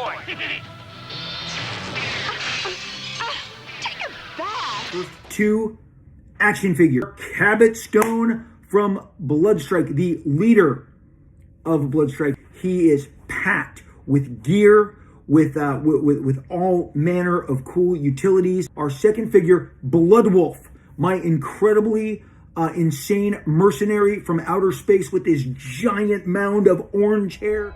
boy. Take it back. 2 action figure. Cabbot Stone from Bloodstrike, the leader of Bloodstrike. He is packed with gear, with all manner of cool utilities. Our second figure, Bloodwulf, my incredibly insane mercenary from outer space with this giant mound of orange hair.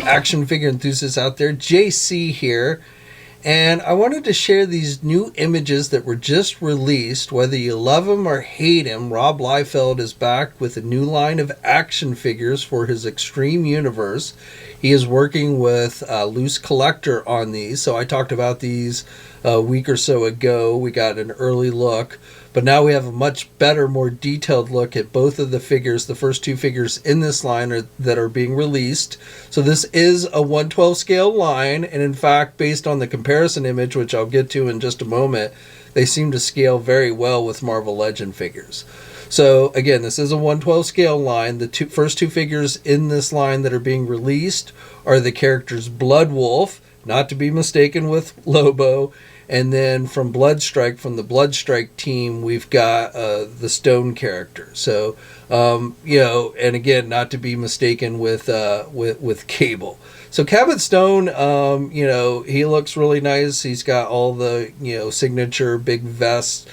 Action figure enthusiasts out there, JC here, and I wanted to share these new images that were just released. Whether you love him or hate him, Rob Liefeld is back with a new line of action figures for his Extreme Universe. He is working with LooseCollector on these, so I talked about these a week or so ago. We got an early look, but now we have a much better, more detailed look at both of the figures, the first 2 figures in this line that are being released. So this is a 1/12 scale line, and in fact, based on the comparison image, which I'll get to in just a moment, they seem to scale very well with Marvel Legend figures. So again, this is a 1/12 scale line. The first 2 figures in this line that are being released are the characters Bloodwulf, not to be mistaken with Lobo, and then from Bloodstrike, from the Bloodstrike team, we've got the Stone character. So, and again, not to be mistaken with Cable. So Cabbot Stone, he looks really nice. He's got all the, signature big vests,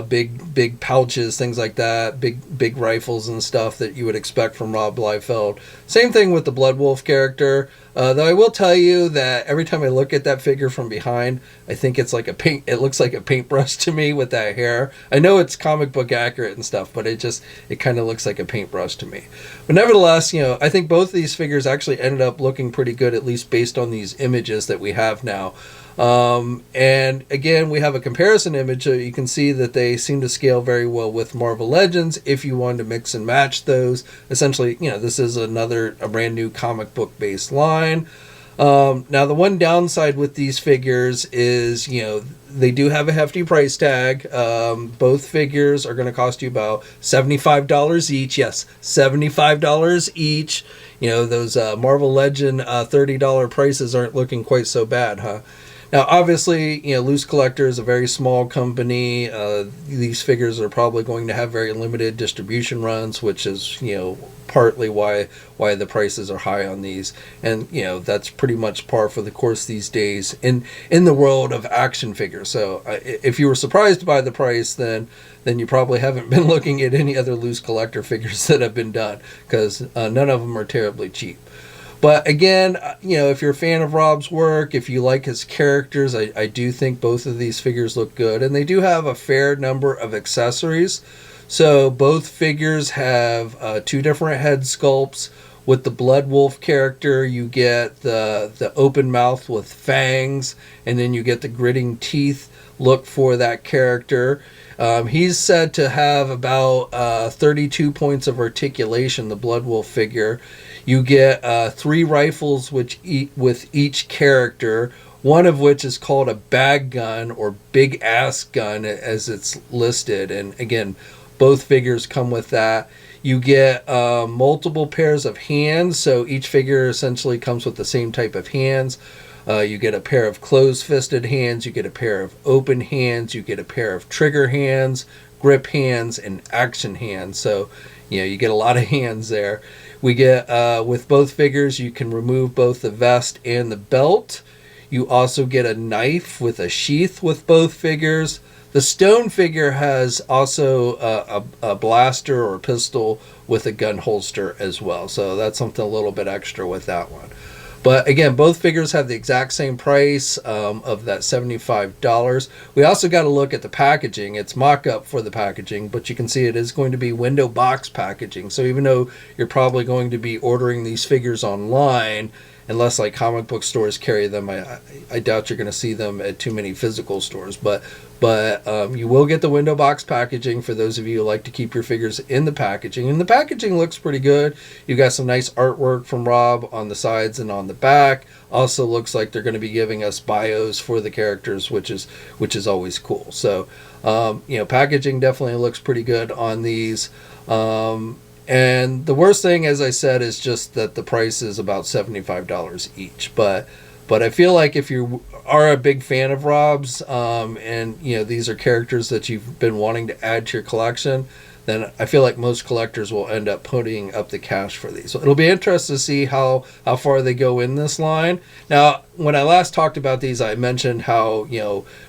big pouches, things like that, big rifles and stuff that you would expect from Rob Liefeld. Same thing with the Bloodwulf character. Though I will tell you that every time I look at that figure from behind, I think it looks like a paintbrush to me with that hair. I know it's comic book accurate and stuff, but it kind of looks like a paintbrush to me. But nevertheless, I think both of these figures actually ended up looking pretty good, at least based on these images that we have now. And again, we have a comparison image, so you can see that they seem to scale very well with Marvel Legends. If you wanted to mix and match those, essentially, this is a brand new comic book based line. Now the one downside with these figures is, they do have a hefty price tag. Both figures are going to cost you about $75 each. Yes, $75 each. Those Marvel Legend $30 prices aren't looking quite so bad, huh? Now, obviously, LooseCollector is a very small company. These figures are probably going to have very limited distribution runs, which is, partly why the prices are high on these. And, that's pretty much par for the course these days in the world of action figures. So if you were surprised by the price, then you probably haven't been looking at any other LooseCollector figures that have been done, because none of them are terribly cheap. But again, if you're a fan of Rob's work, if you like his characters, I do think both of these figures look good. And they do have a fair number of accessories. So both figures have 2 different head sculpts. With the Bloodwulf character, you get the open mouth with fangs, and then you get the gritting teeth look for that character. He's said to have about 32 points of articulation, the Bloodwulf figure. You get 3 rifles with each character, one of which is called a bag gun or big ass gun as it's listed. And again, both figures come with that. You get multiple pairs of hands, so each figure essentially comes with the same type of hands. You get a pair of closed-fisted hands, you get a pair of open hands, you get a pair of trigger hands, grip hands, and action hands. So, you get a lot of hands there. We get, with both figures, you can remove both the vest and the belt. You also get a knife with a sheath with both figures. The Stone figure has also a blaster or pistol with a gun holster as well. So that's something a little bit extra with that one. But again, both figures have the exact same price of that $75. We also got to look at the packaging. It's mock-up for the packaging, but you can see it is going to be window box packaging. So even though you're probably going to be ordering these figures online, unless like comic book stores carry them, I doubt you're going to see them at too many physical stores. But you will get the window box packaging for those of you who like to keep your figures in the packaging. And the packaging looks pretty good. You got some nice artwork from Rob on the sides and on the back. Also looks like they're going to be giving us bios for the characters, which is always cool. So packaging definitely looks pretty good on these. And the worst thing, as I said, is just that the price is about $75 each. But I feel like if you are a big fan of Rob's, and these are characters that you've been wanting to add to your collection, then I feel like most collectors will end up putting up the cash for these. So it'll be interesting to see how far they go in this line. Now, when I last talked about these, I mentioned how,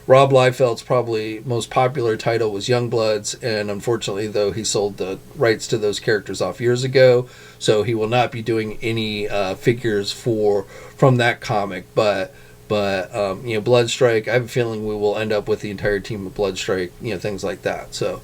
Rob Liefeld's probably most popular title was Youngbloods, and unfortunately, though, he sold the rights to those characters off years ago, so he will not be doing any figures from that comic. But Bloodstrike, I have a feeling we will end up with the entire team of Bloodstrike, things like that. So.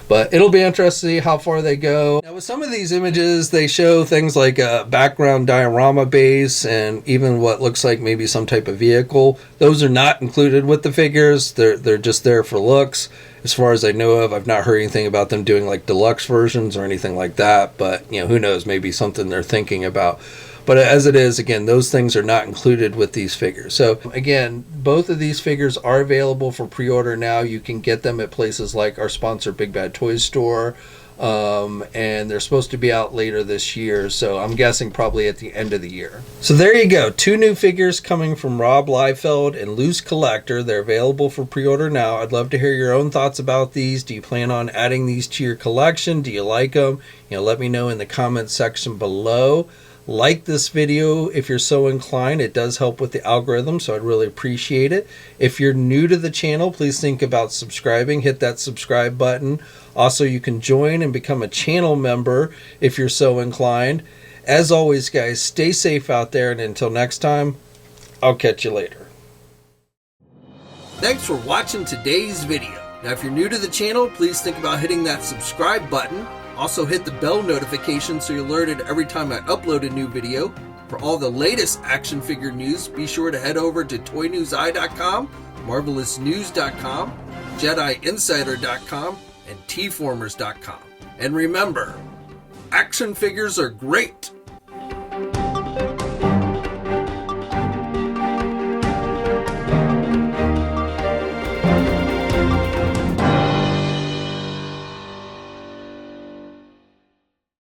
But it'll be interesting to see how far they go. Now, with some of these images, they show things like a background diorama base and even what looks like maybe some type of vehicle. Those are not included with the figures. They're just there for looks. As far as I know of, I've not heard anything about them doing like deluxe versions or anything like that. But, who knows, maybe something they're thinking about. But as it is, again, those things are not included with these figures. So again, both of these figures are available for pre-order now. You can get them at places like our sponsor, Big Bad Toy Store. And they're supposed to be out later this year. So I'm guessing probably at the end of the year. So there you go. 2 new figures coming from Rob Liefeld and Loose Collector. They're available for pre-order now. I'd love to hear your own thoughts about these. Do you plan on adding these to your collection? Do you like them? Let me know in the comments section below. Like this video if you're so inclined. It does help with the algorithm, so I'd really appreciate it. If you're new to the channel, please think about subscribing. Hit that subscribe button. Also, you can join and become a channel member if you're so inclined. As always, guys, stay safe out there, and until next time, I'll catch you later. Thanks for watching today's video. Now, if you're new to the channel, please think about hitting that subscribe button. Also hit the bell notification so you're alerted every time I upload a new video. For all the latest action figure news, be sure to head over to ToyNewsEye.com, MarvelousNews.com, JediInsider.com, and TFormers.com. And remember, action figures are great,